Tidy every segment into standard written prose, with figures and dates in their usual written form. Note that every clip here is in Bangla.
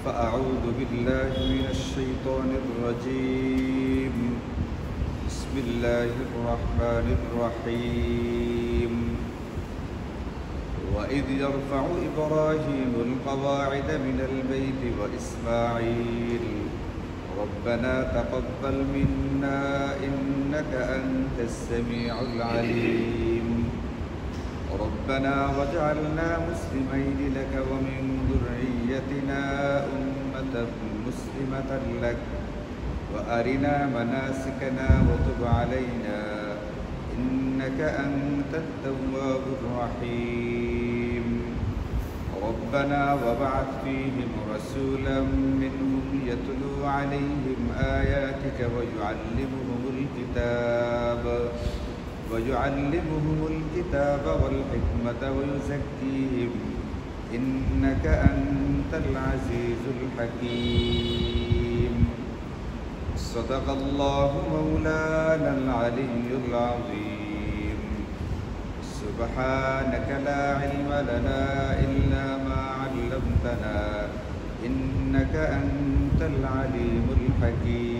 فأعوذ بالله من الشيطان الرجيم. بسم الله الرحمن الرحيم. وإذ يرفع إبراهيم القواعد من البيت وإسماعيل ربنا تقبل منا إنك أنت السميع العليم ربنا واجعلنا مسلمين لك ومن ذريتنا أمة مسلمة لك وأرنا مناسكنا وتب علينا إنك أنت التواب الرحيم ربنا وابعث فيهم رسولا منهم يتلو عليهم آياتك ويعلمهم الكتاب والحكمة ويزكيهم إنك أنت العزيز الحكيم. صدق الله مولانا العلي العظيم. سبحانك لا علم لنا إلا ما علمتنا إنك أنت العليم الحكيم.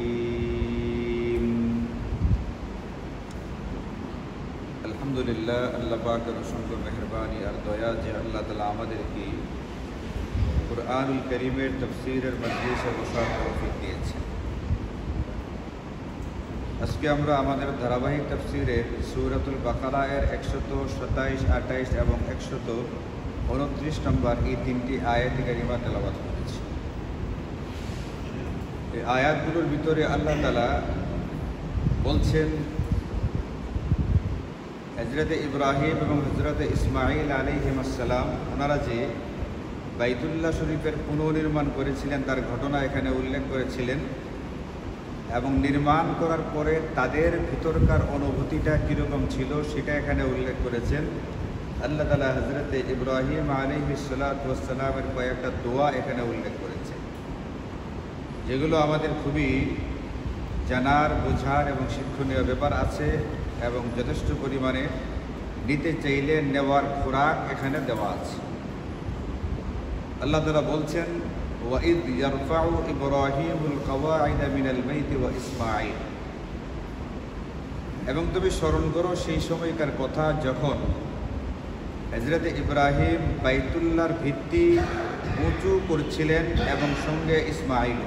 আলহামদুলিল্লাহ, আল্লাহ পাকের অসংখ্য মেহেরবানি আর দয়া যে আল্লাহ তাআলা আমাদেরকে কুরআনুল কারীমের তাফসীরের মজলিসে বসার তৌফিক দিয়েছেন। আজকে আমরা আমাদের ধারাবাহিক তাফসীরের সূরাতুল বাকারা এর 127, 28 এবং 129 নম্বর এই তিনটি আয়াত কারিমা তেলাওয়াত করেছি। এই আয়াতগুলোর ভিতরে আল্লাহ তাআলা বলছেন হযরত ইব্রাহিম এবং হযরত ইসমাঈল আলাইহিস সালাম ওনারা যে বাইতুল্লাহ শরীফের পুনর্নির্মাণ করেছিলেন তার ঘটনা এখানে উল্লেখ করেছিলেন এবং নির্মাণ করার পরে তাদের ভিতরকার অনুভূতিটা কীরকম ছিল সেটা এখানে উল্লেখ করেছেন। আল্লাহ তাআলা হযরত ইব্রাহিম আলাইহিস সালামের কয়েকটা দোয়া এখানে উল্লেখ করেছেন, যেগুলো আমাদের খুবই জানার, বোঝার এবং শিক্ষণীয় ব্যাপার আছে এবং যথেষ্ট পরিমাণে নিতে চাইলে নেওয়ার খোরাক এখানে দেওয়া আছে। আল্লাহ তাআলা বলছেন وَإِذْ يَرْفَعُ إِبْرَاهِيمُ الْقَوَاعِدَ مِنَ الْبَيْتِ وَإِسْمَاعِيلُ, এবং তুমি স্মরণ করো সেই সময়কার কথা যখন হযরত ইব্রাহিম বাইতুল্লাহর ভিত্তি উঁচু করছিলেন এবং সঙ্গে ইসমাঈল।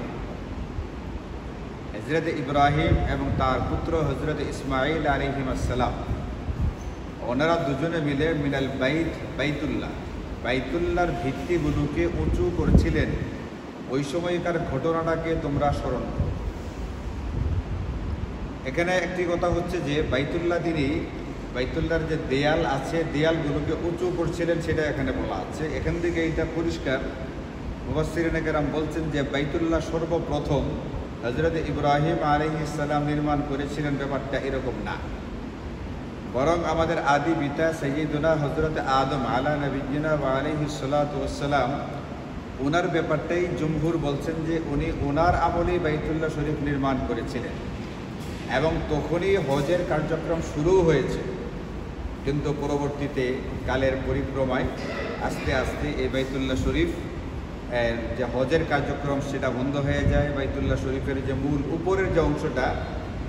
হযরত ইব্রাহিম এবং তার পুত্র হযরত ইসমাঈল আলাইহিস সালাম ওনারা দুজনে মিলে মিনাল বাইতুল্লাহর ভিত্তিগুলোকে উঁচু করছিলেন। ওই সময়কার ঘটনাটাকে তোমরা স্মরণ করো। এখানে একটি কথা হচ্ছে যে বাইতুল্লাহর যে দেয়াল আছে, দেয়ালগুলোকে উঁচু করছিলেন সেটা এখানে বলা আছে। এখান থেকে এটা পরিষ্কার, মুফাসসিরিনে কেরাম বলছেন যে বাইতুল্লাহ সর্বপ্রথম হযরত ইব্রাহিম আলাইহিস সালাম নির্মাণ করেছিলেন, ব্যাপারটা এরকম না। বরং আমাদের আদি পিতা সাইয়্যিদুনা হযরত আদম আলা নবিয়্যিনা ওয়া আলাইহিস সালাতু ওয়াস সালাম, ওনার ব্যাপারটাই জমহুর বলছেন যে উনি ওনার আমলেই বাইতুল্লাহ শরীফ নির্মাণ করেছিলেন এবং তখনই হজের কার্যক্রম শুরু হয়েছে। কিন্তু পরবর্তীতে কালের পরিক্রমায় আস্তে আস্তে এই বাইতুল্লাহ শরীফ যে হজের কার্যক্রম সেটা বন্ধ হয়ে যায়। বাইতুল্লাহ শরীফের যে মূল উপরের যে অংশটা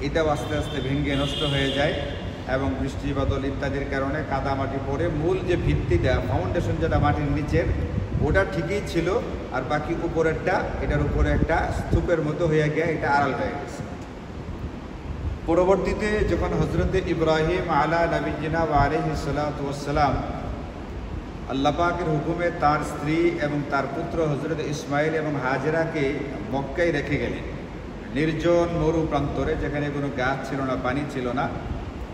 এটাও আস্তে আস্তে ভেঙে নষ্ট হয়ে যায় এবং বৃষ্টি বাদল ইত্যাদির কারণে কাদামাটি পড়ে মূল যে ভিত্তিটা, ফাউন্ডেশন যেটা মাটির নিচের, ওটা ঠিকই ছিল, আর বাকি উপরেরটা এটার উপরে একটা স্তূপের মতো হয়ে গিয়ে এটা আড়াল হয়ে গেছে। পরবর্তীতে যখন হযরত ইব্রাহিম আলা নবিয়্যিনা ওয়া আলাইহিস সালাতু ওয়াস সালাম আল্লাহ পাকের হুকুমে তার স্ত্রী এবং তার পুত্র হযরত ইসমাঈল এবং হাজেরাকে মক্কায় রেখে গেলেন, নির্জন মরু প্রান্তরে, যেখানে কোনো গাছ ছিল না, পানি ছিল না।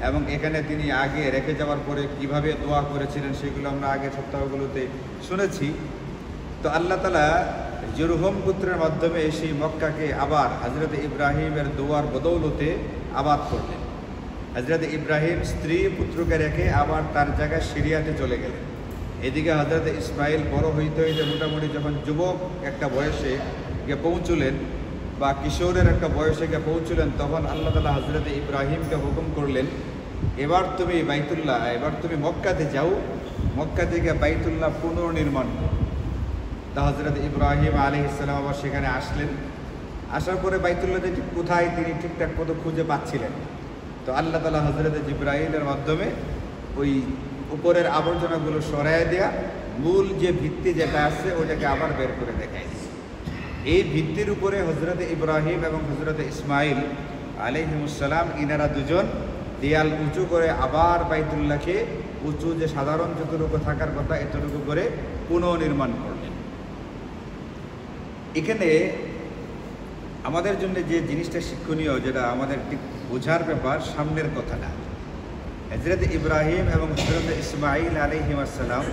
এবং এখানে তিনি আগে রেখে যাওয়ার পরে কিভাবে দোয়া করেছিলেন সেগুলো আমরা আগের সপ্তাহগুলোতে শুনেছি। তো আল্লাহ তাআলা জুরহুম পুত্রের মাধ্যমে সেই মক্কাকে আবার হযরত ইব্রাহিমের দোয়ার বদৌলতে আবাদ করলেন। হযরত ইব্রাহিম স্ত্রী পুত্রকে রেখে আবার তার জায়গায় সিরিয়াতে চলে গেলেন। এদিকে হযরত ইসমাঈল বড় হইতে হইতে মোটামুটি যখন যুবক একটা বয়সে গিয়ে পৌঁছলেন বা কিশোরের একটা বয়সে গিয়ে পৌঁছলেন, তখন আল্লাহ তাআলা হযরত ইব্রাহিমকে হুকুম করলেন, এবার তুমি মক্কাতে যাও, মক্কা থেকে বাইতুল্লাহ পুনর্নির্মাণ করো। তা হযরত ইব্রাহিম আলাইহিস সালাম আবার সেখানে আসলেন। আসার পরে বাইতুল্লাহ ঠিক কোথায় তিনি ঠিকঠাক মতো খুঁজে পাচ্ছিলেন না। তো আল্লাহ তাআলা হযরত জিবরাইলের মাধ্যমে ওই উপরের আবর্জনাগুলো সরায় দেয়া মূল যে ভিত্তি যেটা আছে ওটাকে আবার বের করে দেখায় দিয়েছে। এই ভিত্তির উপরে হযরত ইব্রাহিম এবং হযরত ইসমাইল আলাইহিমুসসালাম ইনারা দুজন দেয়াল উঁচু করে আবার বাইতুল্লাহকে উঁচু যে সাধারণ যতটুকু থাকার কথা এতটুকু করে পুনর্নির্মাণ করলেন। এখানে আমাদের জন্য যে জিনিসটা শিক্ষণীয়, যেটা আমাদের ঠিক বোঝার ব্যাপার, সামনের কথাটা হযরত ইব্রাহিম এবং হযরত ইসমাইল আলাইহিমুসসালাম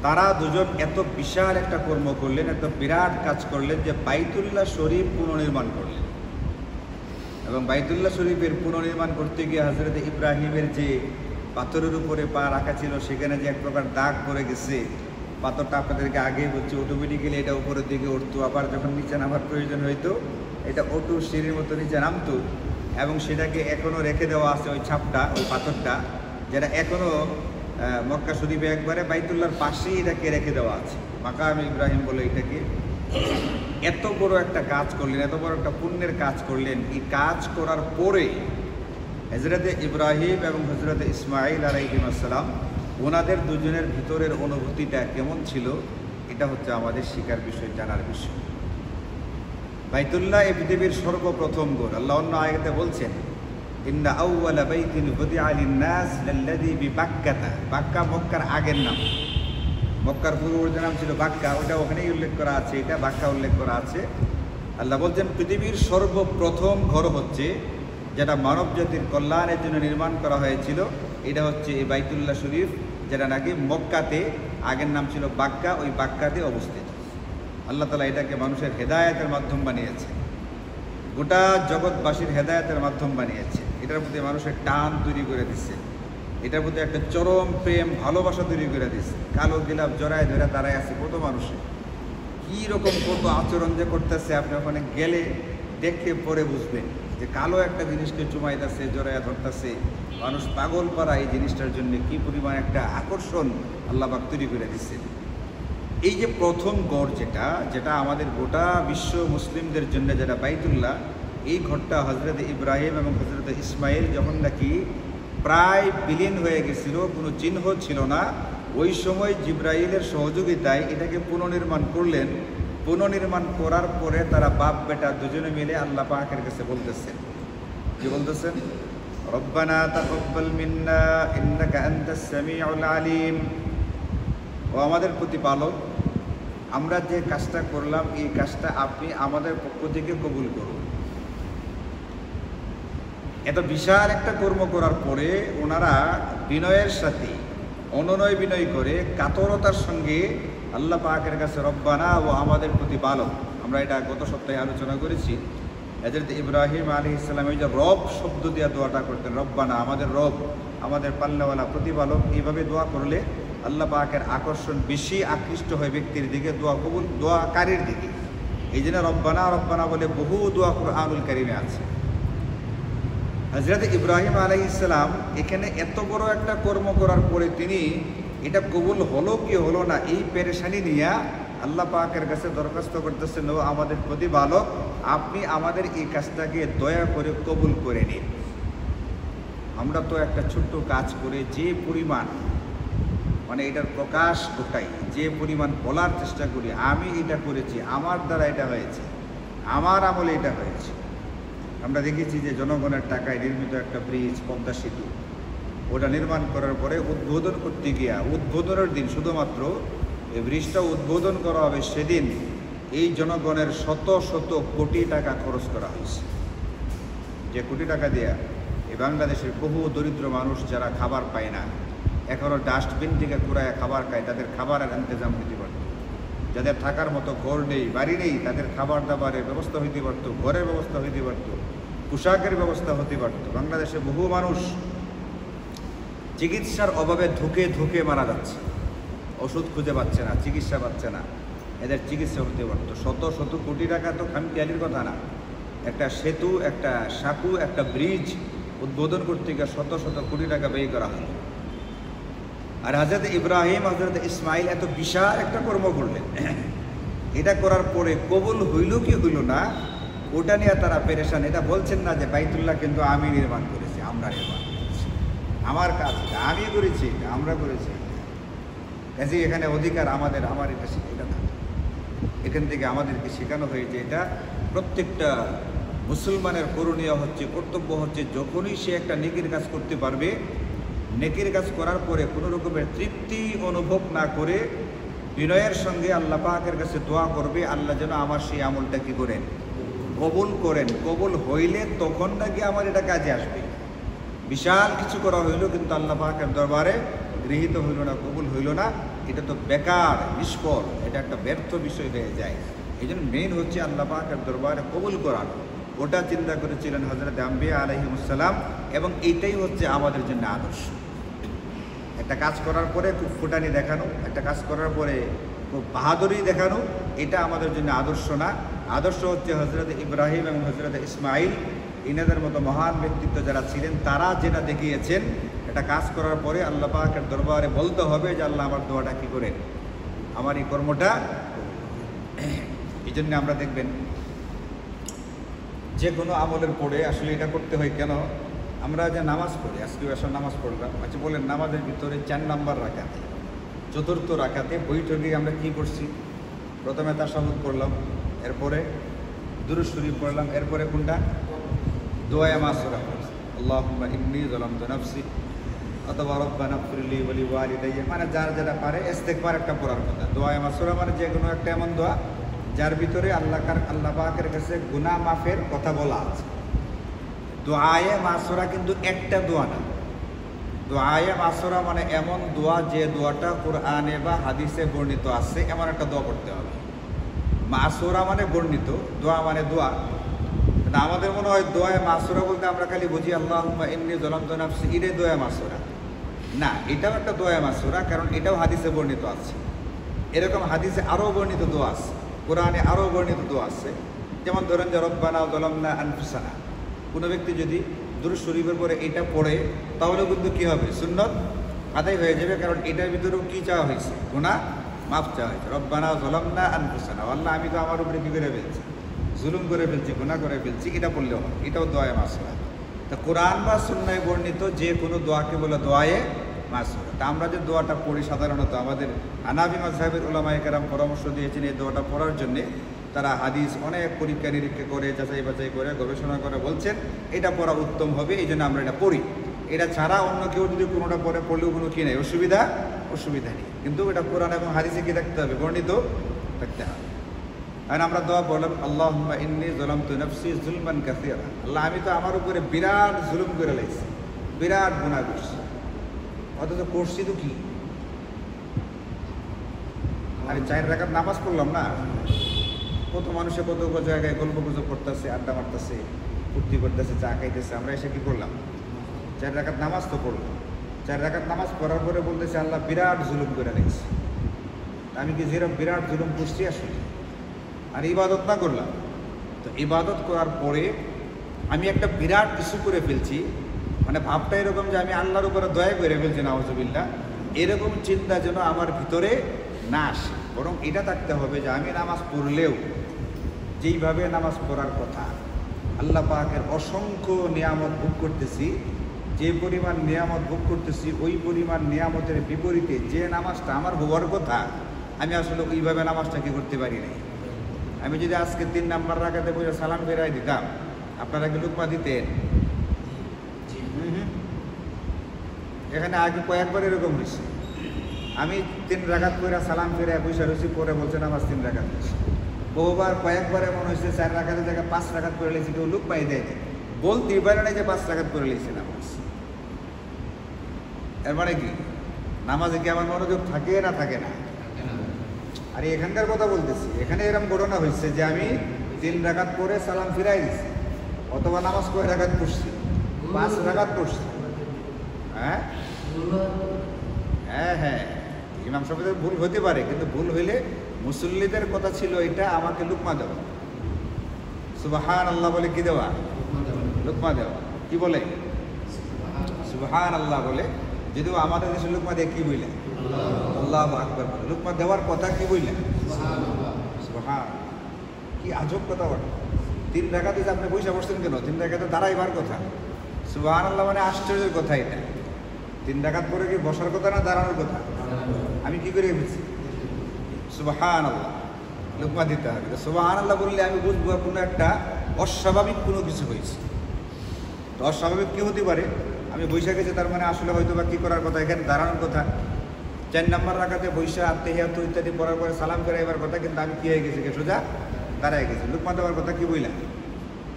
তারা দুজন এত বিশাল একটা কর্ম করলেন, এত বিরাট কাজ করলেন যে বাইতুল্লাহ শরীফ পুনর্নির্মাণ করলেন। এবং বাইতুল্লাহ শরীফের পুনর্নির্মাণ করতে গিয়ে হযরত ইব্রাহিমের যে পাথরের উপরে পা রাখা ছিল সেখানে যে এক প্রকার দাগ পড়ে গেছে, পাথরটা আপনাদেরকে আগেই বলছি, অটোমেটিক্যালি এটা উপরের দিকে উঠতো, আবার যখন নিচে নামার প্রয়োজন হইতো এটা অটো সিঁড়ির মতো নিচে নামতো। এবং সেটাকে এখনও রেখে দেওয়া আছে ওই ছাপটা, ওই পাথরটা, যেটা এখনও মক্কা শরীফে একবারে বাইতুল্লাহর পাশেই এটাকে রেখে দেওয়া আছে। মাকাম ইব্রাহিম বলে এটাকে। এত বড় একটা কাজ করলেন, এত বড় একটা পুণ্যের কাজ করলেন। এই কাজ করার পরে হযরত ইব্রাহিম এবং হযরত ইসমাইল আলাইহিসসালাম ওনাদের দুজনের ভিতরের অনুভূতিটা কেমন ছিল, এটা হচ্ছে আমাদের শিকার বিষয়, জানার বিষয়। বাইতুল্লাহ এই পৃথিবীর সর্বপ্রথম ঘর। আল্লাহ অন্য আয়াতে বলছেন, ইন্না আউওয়ালা বাইতিন বুদিআ লিন-নাস লাল্লাযী বিবাক্কাতা। বাক্কা মক্কার আগের নাম, মক্কার পূর্ববর্তী নাম ছিল বাক্কা, ওটা ওখানেই উল্লেখ করা আছে, এটা বাক্কা উল্লেখ করা আছে। আল্লাহ বলছেন পৃথিবীর সর্বপ্রথম ঘর হচ্ছে যেটা মানব জাতির কল্যাণের জন্য নির্মাণ করা হয়েছিল, এটা হচ্ছে এই বাইতুল্লাহ শরীফ, যেটা নাকি মক্কাতে আগের নাম ছিল বাক্কা, ওই বাক্কাতে অবস্থিত। আল্লাহ তাআলা এটাকে মানুষের হেদায়েতের মাধ্যম বানিয়েছে, গোটা জগৎবাসীর হেদায়েতের মাধ্যম বানিয়েছে। এটার প্রতি মানুষের টান তৈরি করে দিচ্ছে, এটার প্রতি একটা চরম প্রেম ভালোবাসা তৈরি করে দিচ্ছে। কালো গিলাপ জড়ায় ধরে দাঁড়ায় আছে কত মানুষের, কী রকম কত আচরণ যে করতেছে, আপনি ওখানে গেলে দেখে পরে বুঝবেন যে কালো একটা জিনিসকে চুমাইতেছে, জড়াইয়া ধরতেছে, মানুষ পাগল পারা এই জিনিসটার জন্য কী পরিমাণ একটা আকর্ষণ আল্লাহ পাক তৈরি করে দিচ্ছে। এই যে প্রথম গড় যেটা আমাদের গোটা বিশ্ব মুসলিমদের জন্য যেটা বাইতুল্লাহ, এই ঘরটা হযরত ইব্রাহিম এবং হযরত ইসমাইল যখন নাকি প্রায় বিলীন হয়ে গেছিল, কোনো চিহ্ন ছিল না, ওই সময় জিবরাইলের সহযোগিতায় এটাকে পুনর্নির্মাণ করলেন। পুনর্নির্মাণ করার পরে তারা বাপ বেটা দুজনে মিলে আল্লাহ পাকের কাছে বলতেছেন, কি বলতেছেন? রব্বানা তাকাব্বাল মিন্না ইন্নাকা আনতাস সামিউল আলিম। ও আমাদের প্রতিপালক, আমরা যে কাজটা করলাম এই কাজটা আপনি আমাদের পক্ষ থেকে কবুল করুন। এত বিশাল একটা কর্ম করার পরে ওনারা বিনয়ের সাথে অনুনয় বিনয় করে কাতরতার সঙ্গে আল্লাহ পাকের কাছে রব্বানা ও আমাদের প্রতিপালক, আমরা এটা গত সপ্তাহে আলোচনা করেছি, হযরত ইব্রাহিম আলাইহিস সালাম এই যে রব শব্দ দিয়ে দোয়াটা করতেন, রব্বানা আমাদের রব, আমাদের পাল্লাওয়ালা প্রতিপালক, এইভাবে দোয়া করলে আল্লাহ পাকের আকর্ষণ বেশি আকৃষ্ট হয় ব্যক্তির দিকে, দোয়া কবুল দোয়াকারীর দিকে। এই জন্য রব্বানা রব্বানা বলে বহু দোয়া কুরআনুল কারীমে আছে। হযরত ইব্রাহিম আলাইহিস সালাম এখানে এত বড় একটা কর্ম করার পরে তিনি এটা কবুল হলো কি হলো না এই পেরেশানি নিয়ে আল্লাহ পাকের কাছে দরখাস্ত করতেছেন, ও আমাদের প্রতিপালক, আপনি আমাদের এই কাজটাকে দয়া করে কবুল করে নিন। আমরা তো একটা ছোট্ট কাজ করে যে পরিমাণ মানে এটার প্রকাশ ঘটাই, যে পরিমাণ বলার চেষ্টা করি আমি এটা করেছি, আমার দ্বারা এটা হয়েছে, আমার আমলে এটা হয়েছে। আমরা দেখেছি যে জনগণের টাকায় নির্মিত একটা ব্রিজ, পদ্মা সেতু, ওটা নির্মাণ করার পরে উদ্বোধন করতে গিয়া উদ্বোধনের দিন শুধুমাত্র এই ব্রিজটা উদ্বোধন করা হবে সেদিন এই জনগণের শত শত কোটি টাকা খরচ করা হয়েছে। যে কোটি টাকা দেয়া এই বাংলাদেশের বহু দরিদ্র মানুষ যারা খাবার পায় না, এখনও ডাস্টবিন থেকে কুড়ায় খাবার খায়, তাদের খাবারের ইন্তজাম হইতে পারত, যাদের থাকার মতো ঘর নেই, বাড়ি নেই, তাদের খাবার দাবারের ব্যবস্থা হইতে পারত, ঘরের ব্যবস্থা হইতে পারত, পোশাকের ব্যবস্থা হতে পারত। বাংলাদেশে বহু মানুষ চিকিৎসার অভাবে ধুকে ধুকে মারা যাচ্ছে, ওষুধ খুঁজে পাচ্ছে না, চিকিৎসা পাচ্ছে না, এদের চিকিৎসা হতে পারত। শত শত কোটি টাকা তো খামখেয়ালির কথা না, একটা সেতু, একটা সাঁকু, একটা ব্রিজ উদ্বোধন করতে গিয়ে শত শত কোটি টাকা ব্যয় করা হয়। আর হযরত ইব্রাহিম হযরত ইসমাইল এত বিশাল একটা কর্ম করলেন, এটা করার পরে কবুল হইল কি হইল না ওটা নিয়ে তারা পেরেশান। এটা বলছেন না যে বাইতুল্লাহ কিন্তু আমি নির্মাণ করেছি, আমরা নির্মাণ করেছি, আমার কাজ, আমি করেছি, আমরা করেছি, কাজে এখানে অধিকার আমাদের, আমার এটা এটা না। এখান থেকে আমাদেরকে শেখানো হয়েছে এটা প্রত্যেকটা মুসলমানের করণীয় হচ্ছে, কর্তব্য হচ্ছে, যখনই সে একটা নেকির কাজ করতে পারবে, নেকির কাজ করার পরে কোনো রকমের তৃপ্তি অনুভব না করে বিনয়ের সঙ্গে আল্লাহ পাকের কাছে দোয়া করবে, আল্লাহ যেন আমার সেই আমলটা কী করেন, কবুল করেন। কবুল হইলে তখন নাকি আমার এটা কাজে আসবে। বিশাল কিছু করা হইল কিন্তু আল্লাহ পাকের দরবারে গৃহীত হইল না, কবুল হইল না, এটা তো বেকার, নিষ্ফল, এটা একটা ব্যর্থ বিষয় হয়ে যায়। এই জন্য মেইন হচ্ছে আল্লাহ পাকের দরবারে কবুল করানো, ওটা চিন্তা করেছিলেন হযরত আম্বিয়া আলাইহিমুসসালাম, এবং এইটাই হচ্ছে আমাদের জন্য আদর্শ। একটা কাজ করার পরে খুব ফুটানি দেখানো, একটা কাজ করার পরে খুব বাহাদুরি দেখানো, এটা আমাদের জন্য আদর্শ না। আদর্শ হচ্ছে হযরত ইব্রাহিম এবং হযরত ইসমাইল, ইনাদের মতো মহান ব্যক্তিত্ব যারা ছিলেন, তারা যেটা দেখিয়েছেন, এটা কাজ করার পরে আল্লাহ পাকের দরবারে বলতে হবে যে আল্লাহ আমার দোয়াটা কী করেন, আমার এই কর্মটা। এই জন্য আমরা দেখবেন যে কোনো আমলের পরে আসলে এটা করতে হয় কেন, আমরা যে নামাজ পড়ি, আজকে আসলে নামাজ পড়লাম, আচ্ছা বলেন নামাজের ভিতরে 4 নম্বর রাকাতে, চতুর্থ রাকাতে বৈঠকে আমরা কি করছি? প্রথমে তাশাহুদ করলাম, এরপরে দুরূদ শরীফ পড়লাম, এরপরে কোনটা? দোয়া মাসুরা, আল্লাহুম্মা ইন্নী যালামতু নাফসি অথবা রব্বানা ইগফিরলি ওয়া লিওয়ালিদাইয়া, মানে যার যেটা পারে ইস্তেগফার একটা পড়ার কথা। দোয়া মাসুরা মানে যে কোনো একটা এমন দোয়া যার ভিতরে আল্লাহ পাকের কাছে গুনাহ মাফের কথা বলা আছে। দোয়ায়ে মাসুরা কিন্তু একটা দোয়া না, দোয়ায়ে মাসুরা মানে এমন দোয়া যে দোয়াটা কোরআনে বা হাদিসে বর্ণিত আছে, এমন একটা দোয়া করতে হবে। মাসুরা মানে বর্ণিত, দোয়া মানে দোয়া। আমাদের মনে হয় দোয়ায়ে মাসুরা বলতে আমরা খালি বুঝি আল্লাহুম্মা ইন্নী যালামতু নাফসি, এটাই দোয়া মাসুরা না, এটাও একটা দোয়া মাসুরা, কারণ এটাও হাদিসে বর্ণিত আছে। এরকম হাদিসে আরও বর্ণিত দোয়া আছে, কোরআনে আরও বর্ণিত দোয়া আছে। যেমন ধরেন যে রব্বানা যালামনা আনফুসানা, কোনো ব্যক্তি যদি দুরূদ শরীফের পরে এটা পড়ে তাহলে কিন্তু কী হবে, সুন্নত আদায় হয়ে যাবে, কারণ এটার ভিতরেও কী চাওয়া হয়েছে, গুনাহ মাফ চাওয়া হয়েছে। রব্বানা যালামনা আনফুসানা, আল্লাহ আমি তো আমার উপরে কী করে ফেলছি, জুলুম করে ফেলছি, গুনাহ করে ফেলছি, এটা পড়লেও হয়, এটাও দোয়ায়ে মাসুরা। তা কোরআন বা সুন্নায় বর্ণিত যে কোনো দোয়াকে বলে দোয়ায়ে মাসুরা। তা আমরা যে দোয়াটা পড়ি সাধারণত, আমাদের হানাফি মাযহাবের উলামায়ে কেরাম পরামর্শ দিয়েছেন এই দোয়াটা পড়ার জন্যে। তারা হাদিস অনেক পরীক্ষা নিরীক্ষা করে, যাচাই বাছাই করে, গবেষণা করে বলছেন এটা পড়া উত্তম হবে, এই জন্য আমরা এটা পড়ি। এটা ছাড়া অন্য কেউ যদি কোনোটা পড়লেও কোনো কী নেই, অসুবিধা নেই, কিন্তু এটা কোরআন এবং হাদিসে কী থাকতে হবে, বর্ণিত থাকতে হবে। আর আমরা দোয়া বললাম আল্লাহুম্মা ইন্নী যালামতু নাফসি যুলমান কাসীরা, আল্লাহ আমি তো আমার উপরে বিরাট জুলুম করে লাইছি, বিরাট গুনাহ করছি, অথচ করছি তো কি, আমি 4 রাকাত নামাজ পড়লাম না, কত মানুষে কত জায়গায় গল্প গুজব করতেছে, আড্ডা মারতেছে, ফুর্তি করতেছে, চা খাইতেছে, আমরা এসে কী করলাম, 4 রাকাত নামাজ তো পড়লাম। 4 রাকাত নামাজ পড়ার পরে বলতেছে আল্লাহ বিরাট জুলুম করে লাইছি। আমি কি যেরকম বিরাট জুলুম করছি আসলে, আর ইবাদত না করলাম, তো ইবাদত করার পরে আমি একটা বিরাট কিছু করে ফেলছি, মানে ভাবটা এরকম যে আমি আল্লাহর উপরে দয়া করে ফেলছি, নাউজুবিল্লাহ, এরকম চিন্তা যেন আমার ভিতরে না আসে, বরং এটা থাকতে হবে যে আমি নামাজ পড়লেও যেইভাবে নামাজ পড়ার কথা, আল্লাহ পাকের অসংখ্য নিয়ামত ভোগ করতেছি, যে পরিমাণ নিয়ামত ভোগ করতেছি ওই পরিমাণ নিয়ামতের বিপরীতে যে নামাজটা আমার হওয়ার কথা, আমি আসলে ওইভাবে নামাজটা কি করতে পারি নাই। আমি যদি আজকে 3 নম্বর রাকাতে বসে সালাম ফেরাই দিতাম, আপনারা কি লুকমা দিতেন? এখানে আগে কয়েকবার এরকম হয়েছে, আমি 3 রাকাত করে সালাম ফেরাই বসে রয়েছি, পরে বলছে নামাজ 3 রাকাত হয়েছে। বহুবার কয়েকবার এমন হয়েছে 4 রাকাতের জায়গায় 5 রাকাত করে লেছি, কেউ লুকমাই দেয়নি, বলতেই পারে না যে 5 রাকাত করে লেছি নামাজ। এর মানে কি নামাজে কি আমার মনোযোগ থাকে না থাকে না? আর এখানকার কথা বলতেছি, এখানে এরকম ঘটনা হয়েছে যে আমি 3 রাকাত করে সালাম ফিরাই দিছি, অথবা নামাজ কয় রাকাত পড়ছি, 5 রাকাত পড়ছি। হ্যাঁ হ্যাঁ হ্যাঁ, ইমাম সাহেবের ভুল হতে পারে, কিন্তু ভুল হইলে মুসল্লিদের কথা ছিল এটা আমাকে লুকমা দেওয়া, সুবহানাল্লাহ বলে কি দেওয়া, লুকমা দেওয়া, কি বলে সুবহানাল্লাহ বলে যদিও আমাদের দেশের লুকমা দিয়ে কি বললেন? আল্লাহু আকবার বলে। লুকমা দেওয়ার কথা কি বললেন? সুবহান। কি আজব কথা বলে। 3 রাকাতে যে আপনি পয়সা বসছেন কেন? 3 রাকাতে দাঁড়াইবার কথা। সুবহানাল্লাহ, মানে আশ্চর্যের কথা এটা। 3 রাকাত পরে কি বসার কথা না দাঁড়ানোর কথা? আমি কি করে বলছি? সুবহানাল্লাহ, লুকমা দিতে হবে। সুবহানাল্লাহ বললে আমি বুঝবো কোনো একটা অস্বাভাবিক কোনো কিছু হয়েছে। তো অস্বাভাবিক কি হতে পারে? আমি বৈশা গেছি, তার মানে আসলে হয়তো বা কী করার কথা? এখানে দাঁড়ানোর কথা। 4 নম্বর রাকাতে বৈশা আত্মহিয়াত ইত্যাদি পড়ার পরে সালাম করে এবার কথা, কিন্তু আমি কি হয়ে গেছি? সোজা দাঁড়ায় গেছি। লুকমা দেওয়ার কথা কি বললাম?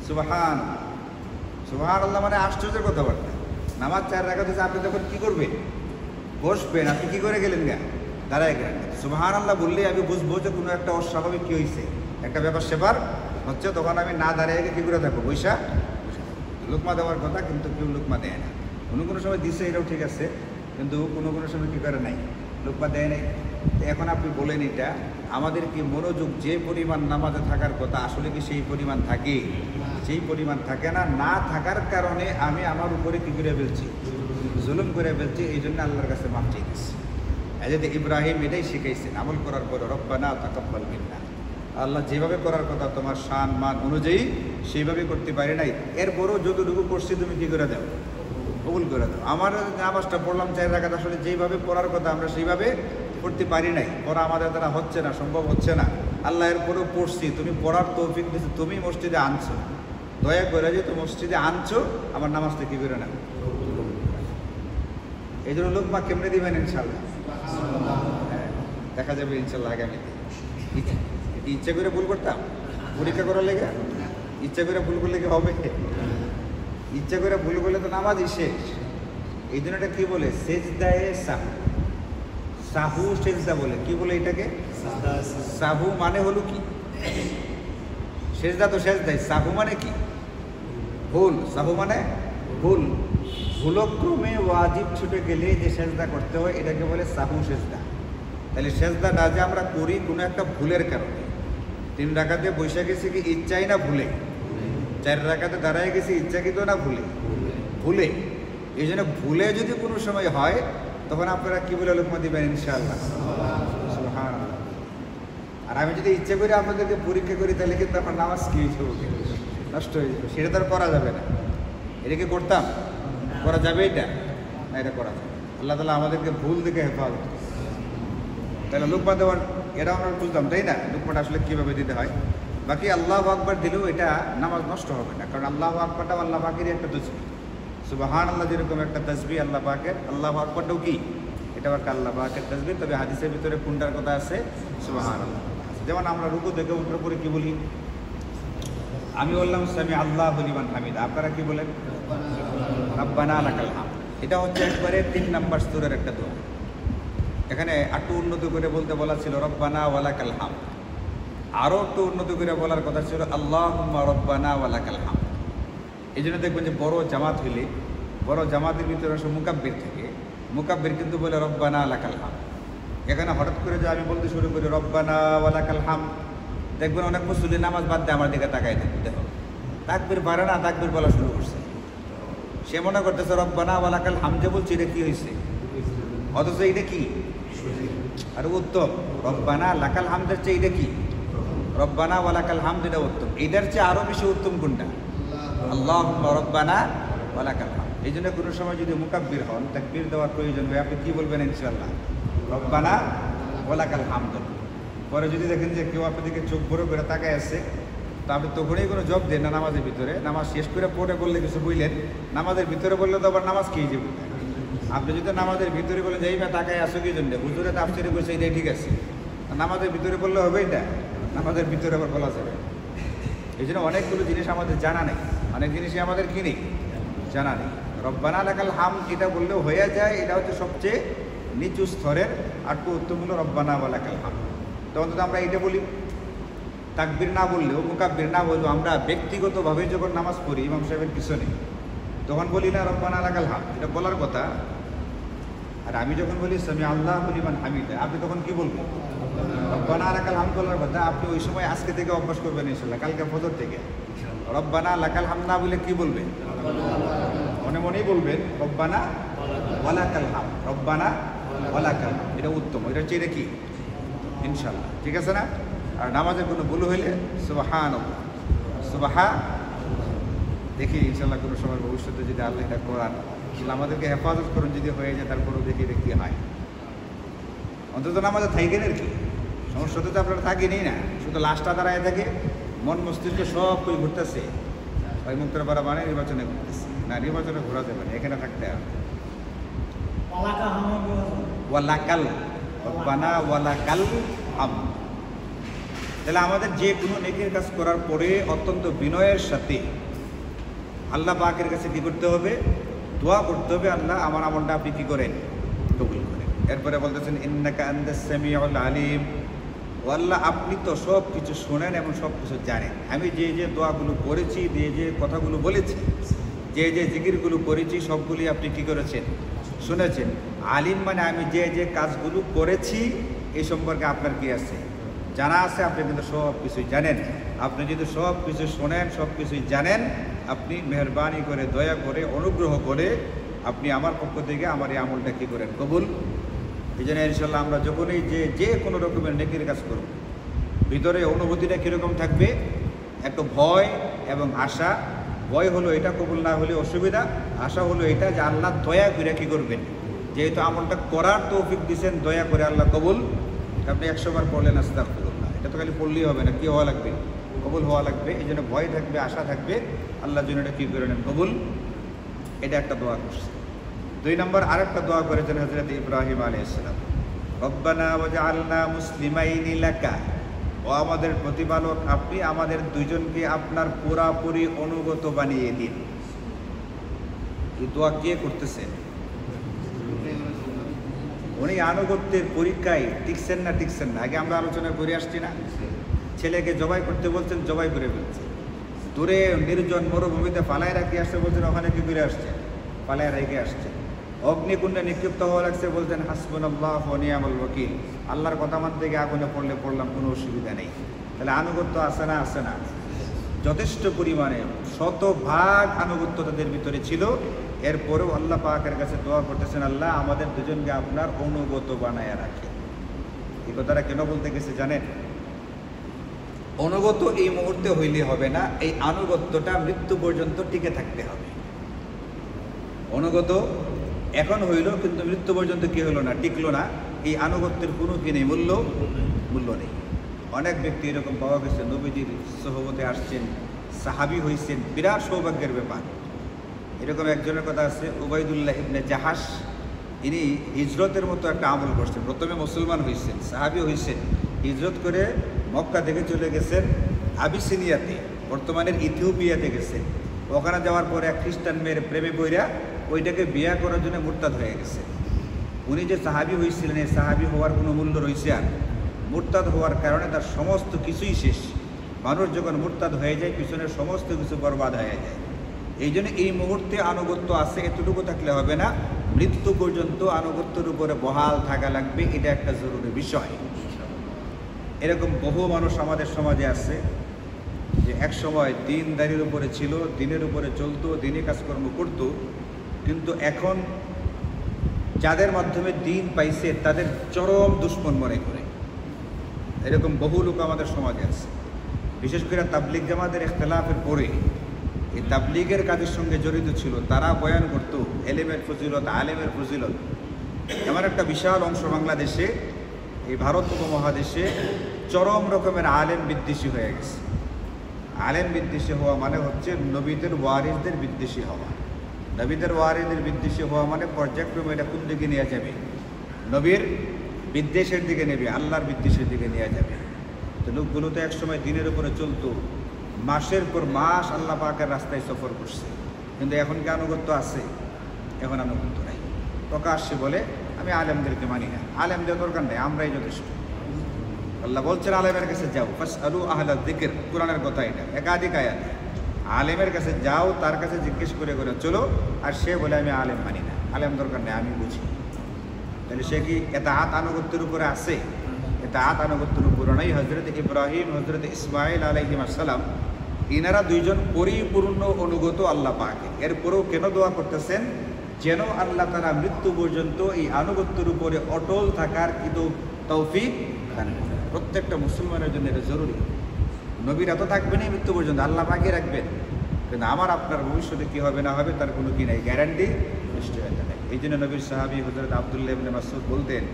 সুবহান। সুবহানাল্লাহ মানে আশ্চর্যের কথাবার্তা। নামাজ 4 রাকাতে আপনি তখন কি করবেন? বসবেন। আপনি কি করে গেলেন গা? দাঁড়ায় গেলেন। সুবহানাল্লাহ বললেই আমি বুঝবো যে কোনো একটা অস্বাভাবিক কী হয়েছে, একটা ব্যাপার সেবার হচ্ছে। তখন আমি না দাঁড়িয়ে গিয়ে কী করে থাকবো? বৈশা। লুকমা দেওয়ার কথা, কিন্তু কেউ লুকমা দেয় না। কোনো সময় দিচ্ছে, এটাও ঠিক আছে, কিন্তু কোনো সময় কী করে নাই, লুকমা দেয় নাই। এখন আপনি বলেন, এটা আমাদের কি মনোযোগ যে পরিমাণ নামাজে থাকার কথা আসলে কি সেই পরিমাণ থাকে? সেই পরিমাণ থাকে না। না থাকার কারণে আমি আমার উপরে কী করে ফেলছি? জুলুম করে ফেলছি। এই জন্য আল্লাহর কাছে মাফ চাইতেছি। যদি ইব্রাহিম এটাই শিখাইছেন আমল করার পরে, রব্বানা তাকাব্বাল মিন্না। আল্লাহ যেভাবে করার কথা তোমার শান মান অনুযায়ী সেইভাবে করতে পারি নাই, এরপরও যতটুকু করছি তুমি কী করে দাও? কবুল করে দাও। আমার নামাজটা পড়লাম 4 রাকাত, আসলে যেইভাবে পড়ার কথা আমরা সেইভাবে পড়তে পারি নাই, পড়া আমাদের দ্বারা হচ্ছে না, সম্ভব হচ্ছে না। আল্লাহ এরপরেও পড়ছি, তুমি পড়ার তৌফিক দিচ্ছি, তুমি মসজিদে আনছো, দয়া করে যে তুমি মসজিদে আনছো, আমার নামাজটা কী করে না? এই জন্য লুকমা কেমনে দিবেন? ইনশাল্লাহ দেখা যাবে ইনশাল্লাহ আগামীতে। ইচ্ছা করে ভুল করতাম পরীক্ষা করার লেগে? ইচ্ছা করে ভুল করলে কি হবে? ইচ্ছা করে ভুল করলে তো নামাজই শেষ। এই জন্য এটা কী বলে? সেজদায়ে সাহু। সাহু সেজদা বলে। কি বলে এটাকে? সাহু মানে হলো কি? সেজদা তো সেজদাই, সাহু মানে কি? ভুল। সাহু মানে ভুল। ভুলক্রমে ওয়াজিব ছুটে গেলে যে সেজদা করতে হয় এটাকে বলে সাহু সেজদা। তাহলে সেজদাটা যে আমরা করি কোনো একটা ভুলের কারণে, 3 রাকাতে বৈশা গেছি কি ইচ্ছাই না ভুলে? 4 রাকাতে দাঁড়ায় গেছি ইচ্ছাকৃত না ভুলে? ভুলে। এই জন্য ভুলে যদি কোনো সময় হয় তখন আপনারা কী বলে লুকমা দিবেন? ইনশাআল্লাহ। সুবহানাল্লাহ। আর আমি যদি ইচ্ছা করে আপনাদেরকে পরীক্ষা করি তাহলে কিন্তু আমার নামাজ কী হবে? নষ্ট হয়ে যাবে। সেটা তো আর করা যাবে না। এটাকে করতাম? করা যাবে এটা? না, এটা করা যাবে। আল্লাহ তাআলা আমাদেরকে ভুল থেকে হেফাজত। তাহলে লুকমা দেওয়ার এটা আমরা বুঝলাম, তাই না? লুকমাটা আসলে কীভাবে দিতে হয়। বাকি আল্লাহু আকবার দিলেও এটা নামাজ নষ্ট হবে না, কারণ আল্লাহু আকবারটাও আল্লাহ পাকেরই একটা তসবিহ। সুবহানাল্লাহ যেরকম একটা তসবিহ আল্লাহ পাকের, আল্লাহু আকবারটাও কি? এটাও একটা আল্লাহ পাকের তসবিহ। তবে হাদিসের ভিতরে কোনটার কথা আছে? সুবহানাল্লাহ। যেমন আমরা রুকু থেকে উঠার পরে কি বলি? আমি বললাম সামি আল্লাহু লিমান হামিদা। আপনারা কি বলেন? রাব্বানা লাকাল হামদ। এটা হচ্ছে একবারে 3 নম্বর স্তরের একটা দোয়া। এখানে একটু উন্নত করে বলতে বলা ছিল রব্বানা ওয়ালাকাল হামদ। আরও একটু উন্নত করে বলার কথা ছিল আল্লাহুম্মা রব্বানা ওয়ালাকাল হামদ। এই জন্য দেখবেন যে বড় জামাত হইলে, বড় জামাতের ভিতরে আসলে মুকাব্বির থেকে, মুকাব্বির কিন্তু বলে রব্বানা লাকাল হামদ। এখানে হঠাৎ করে যে আমি বলতে শুরু করি রব্বানা ওয়ালাকাল হামদ, দেখবেন অনেক মুসল্লি নামাজ বাদ দিয়ে আমার দিকে তাকায় থাকে। দেখো তাকবীর পারে না, তাকবীর বলা শুরু করছে। সে মনে করতেছে রব্বানা ওয়ালাকাল হামদ যে বলছে এটা কী হয়েছে, অথচ এটা কি? আর উত্তম রব্বানা লাকাল হামদের চেয়ে এটা কি? রব্বানা ওয়ালাকাল হামদ এটা উত্তম। এটার চেয়ে আরও বেশি উত্তম কোনটা? আল্লাহুম্মা রব্বানা ওয়ালাকাল হামদ। এই জন্য কোনো সময় যদি মুকাব্বির হন, তাকবীর দেওয়ার প্রয়োজন হয়, আপনি কী বলবেন? ইনশাআল্লাহ রব্বানা ওয়ালাকাল হামদ। পরে যদি দেখেন যে কেউ আপনাদেরকে চোখ বড় করে তাকায় আসছে, তো আপনি তখনই কোনো জব দেন না নামাজের ভিতরে। নামাজ শেষ করে পরে বললে কিছু বললেন, নামাজের ভিতরে বললে তো আবার নামাজ খেয়ে যাবে। আপনি যদি নামাজের ভিতরে বলেন যে এই বা তাকায় আসো কি জন্য, হুজুরে তাফসীরে বলছে এটাই ঠিক আছে, নামাজের ভিতরে বললে হবে এটা? নামাজের ভিতরে আবার বলা যাবে। এই জন্য অনেকগুলো জিনিস আমাদের জানা নেই, অনেক জিনিসই আমাদের কি নেই? জানা নেই। রব্বানা লাকাল হামদ এটা বললেও হয়ে যায়, এটা হচ্ছে সবচেয়ে নিচু স্তরের। আর একটু উত্তম হলো রব্বানা ওয়ালাকাল হামদ। তো অন্তত আমরা এটা বলি। তাকবীর না বললেও, মুকাব্বির না বললেও আমরা ব্যক্তিগতভাবে যখন নামাজ পড়ি ইমাম সাহেবের পিছনে, তখন বলি না রব্বানা লাকাল হামদ, এটা বলার কথা। আর আমি যখন বলি সামি আল্লাহু লিমান হামিদা, আপনি তখন কি বলবেন? রব্বানা লাকাল হামদ বলার কথা। আপনি ওই সময় আজকে থেকে অভ্যাস করবেন ইনশাআল্লাহ, কালকে ফজর থেকে রব্বানা লাকাল হামদ না বলে কি বলবেন? মনে মনেই বলবেন রব্বানা ওয়ালাকাল হামদ, রব্বানা ওয়ালাকাল হামদ, এটা উত্তম। এটা হচ্ছে এটা কি ইনশাআল্লাহ, ঠিক আছে না? আর নামাজে কোনো ভুল হইলে সুবহানাল্লাহ, সুবহান, দেখি ইনশাআল্লাহ কোনো সময় ভবিষ্যতে যদি আল্লাহ এটা করান, আমাদেরকে হেফাজত করুন, যদি হয়ে যায় তারপরেও দেখি এটা কি হয়। অন্তত নামাজে থাকেন আর কি, সমস্যা তো আপনারা থাকেনই না, শুধু লাস্টটা দাঁড়ায় থাকে, মন মস্তিষ্ক সব কই ঘুরতেছে, ওই মুক্তর পাড়া মানে নির্বাচনে ঘুরতেছে না, নির্বাচনে ঘোরা যাবে না, এখানে থাকতে হবে। ওয়ালাকাল রব্বানা ওয়ালাকাল হামদ। তাহলে আমাদের যে কোনো নেকির কাজ করার পরে অত্যন্ত বিনয়ের সাথে আল্লাহ পাকের কাছে কী করতে হবে? দোয়া করতে হবে, আল্লাহ আমার আমলটা আপনি কী করেন? কবুল করেন। এরপরে বলতেছেন ইন্নাকা আনতাস সামিউল আলিম, ও আল্লাহ আপনি তো সব কিছু শোনেন এবং সব কিছু জানেন। আমি যে যে দোয়াগুলো করেছি, যে কথাগুলো বলেছি, যে জিকিরগুলো করেছি, সবগুলি আপনি কী করেছেন? শুনেছেন। আলিম মানে আমি যে কাজগুলো করেছি এই সম্পর্কে আপনার কি আছে? জানা আছে। আপনি কিন্তু সব কিছুই জানেন। আপনি যদি সব কিছু শোনেন, সব কিছুই জানেন, আপনি মেহরবানি করে, দয়া করে, অনুগ্রহ করে আপনি আমার পক্ষ থেকে আমার এই আমলটা কী করেন? কবুল। এই জন্য ইনশাল্লাহ আমরা যখনই যে কোনো রকমের নেকির কাজ করব, ভিতরে অনুভূতিটা কীরকম থাকবে? একটু ভয় এবং আশা। ভয় হলো এটা কবুল না হলে অসুবিধা, আশা হলো এটা যে আল্লাহ দয়া করে কী করবেন, যেহেতু আমলটা করার তৌফিক দিয়েছেন, দয়া করে আল্লাহ কবুল। আপনি 100 বার পড়লেন আস্তাগফিরুল্লাহ, এটা তো খালি পড়লেই হবে না, কী হওয়া লাগবে? কবুল হওয়া লাগবে। এই জন্য ভয় থাকবে, আশা থাকবে, আল্লাহর জন্য এটা কী করে নেন? কবুল। এটা একটা দোয়া করছে। 2 নম্বর আরেকটা দোয়া করেছেন হযরত ইব্রাহিম আলাইহিস সালাম, রব্বানা ওয়াজআলনা মুসলিমাইনি লাকা, ও আমাদের প্রতিপালক আপনি আমাদের দুজনকে আপনার পুরাপুরি অনুগত বানিয়ে দিন। এই দোয়া কে করতেছেন? উনি আনুগত্যের পরীক্ষায় টিকছেন না। আগে আমরা আলোচনা করে আসছি না, ছেলেকে জবাই করতে বলছেন, জবাই করে ফেলছে। দূরে নির্জন মরুভূমিতে পালায় রাখি আসছে, বলছেন ওখানে কি করে আসছে? পালায় রেখে আসছে। অগ্নিকুণ্ডে নিক্ষিপ্ত হওয়া লাগছে, বলছেন হাসবুনাল্লাহু ওয়া নি'মাল ওয়াকিল, আল্লাহর কথা মানতে গিয়ে আগুনে পড়লাম, কোনো অসুবিধা নেই। তাহলে আনুগত্য আছে না? যথেষ্ট পরিমাণে, শতভাগ আনুগত্য তাদের ভিতরে ছিল। এরপরেও আল্লাহ পাকের কাছে দোয়া করতেছেন, আল্লাহ আমাদের দুজনকে আপনার অনুগত বানায় রাখেন। এই কথাটা কেন বলতে গেছে জানেন? অনুগত এই মুহূর্তে হইলে হবে না, এই আনুগত্যটা মৃত্যু পর্যন্ত টিকে থাকতে হবে। অনুগত এখন হইল, কিন্তু মৃত্যু পর্যন্ত কি হলো না? টিকলো না। এই আনুগত্যের কোনো কি নেই, মূল্য নেই। অনেক ব্যক্তি এরকম পাওয়া গেছে, নবীজির সোহবতে আসছেন, সাহাবী হয়েছেন, বিরাট সৌভাগ্যের ব্যাপার। এরকম একজনের কথা আছে, উবাইদুল্লাহ ইবনে জাহাশ, ইনি হিজরতের মতো একটা আমল করছেন। প্রথমে মুসলমান হয়েছেন, সাহাবী হয়েছেন, হিজরত করে মক্কা থেকে চলে গেছেন আবিসিনিয়াতে, বর্তমানের ইথিওপিয়াতে গেছেন। ওখানে যাওয়ার পরে এক খ্রিস্টান মেয়ের প্রেমে পইরা ওইটাকে বিয়ে করার জন্য মুরতাদ হয়ে গেছে। উনি যে সাহাবী হয়েছিলেন, এই সাহাবী হওয়ার কোনো মূল্য রয়েছে? আর মুরতাদ হওয়ার কারণে তার সমস্ত কিছুই শেষ। মানুষ যখন মুরতাদ হয়ে যায়, পিছনের সমস্ত কিছু বরবাদ হয়ে যায়। এই জন্য এই মুহূর্তে আনুগত্য আছে, এতটুকু থাকলে হবে না, মৃত্যু পর্যন্ত আনুগত্যের উপরে বহাল থাকা লাগবে। এটা একটা জরুরি বিষয়। এরকম বহু মানুষ আমাদের সমাজে আছে যে এক সময় দিনদারির উপরে ছিল, দিনের উপরে চলতো, দিনে কাজকর্ম করত, কিন্তু এখন যাদের মাধ্যমে দিন পাইছে তাদের চরম দুশ্মন মনে করে। এরকম বহু লোক আমাদের সমাজে আছে। বিশেষ করে তাবলিগ জামাতের ইখতিলাফের পরে এই তাবলিগের কাজের সঙ্গে জড়িত ছিল, তারা বয়ান করত এলেমের ফজিলত, আলেমের ফজিলত। এমন একটা বিশাল অংশ বাংলাদেশে, এই ভারত উপমহাদেশে চরম রকমের আলেম বিদ্বেষী হয়ে গেছে। আলেম বিদ্বেষী হওয়া মানে হচ্ছে নবীদের ওয়ারিসদের বিদ্বেষী হওয়া। নবীদের ওয়ারিসদের বিদ্বেষী হওয়া মানে পর্যায়ক্রমে এটা কোন দিকে নিয়ে যাবে? নবীর বিদ্বেষের দিকে নেবে, আল্লাহর বিদ্বেষের দিকে নিয়ে যাবে। তো লোকগুলো তো একসময় দিনের উপরে চলতো, মাসের পর মাস আল্লাহ পাকের রাস্তায় সফর করছে, কিন্তু এখন কি আনুগত্য আছে? এখন আনুগত্য নাই। প্রকাশ্যে বলে আমি আলেমদেরকে মানি না, আলেমদের দরকার নেই, আমরাই যথেষ্ট। আল্লাহ বলছেন আলেমের কাছে যাও, ফাসআলু আহলা যিকর, কোরআনের কথা এটা, একাধিক আয়াত। আলেমের কাছে যাও, তার কাছে জিজ্ঞেস করে চলো, আর সে বলে আমি আলেম মানি না, আলেম দরকার নেই, আমি বুঝি। তাহলে সে কি এতাআত আনুগত্যের উপরে আছে? এতাআত আনুগত্যের উপরে নাই। হযরত ইব্রাহিম, হযরত ইসমাঈল আলাইহিস সালাম, ইনারা দুইজন পরিপূর্ণ অনুগত আল্লাহ পাকের। এরপরেও কেন দোয়া করতেছেন? যেন আল্লাহ তাআলা মৃত্যু পর্যন্ত এই আনুগত্যের উপরে অটল থাকার কিন্তু তৌফিক দান করেন। প্রত্যেকটা মুসলমানের জন্য এটা জরুরি। নবীরা তো থাকবেনই মৃত্যু পর্যন্ত, আল্লাহ বাকি রাখবেন, কিন্তু আমার আপনার ভবিষ্যতে কী হবে না হবে তার কোনো কি নাই, গ্যারান্টি নিশ্চয়তা নেই। এই জন্য নবীর সাহাবী হযরত আব্দুল্লাহ ইবনে মাসউদ বলতেন,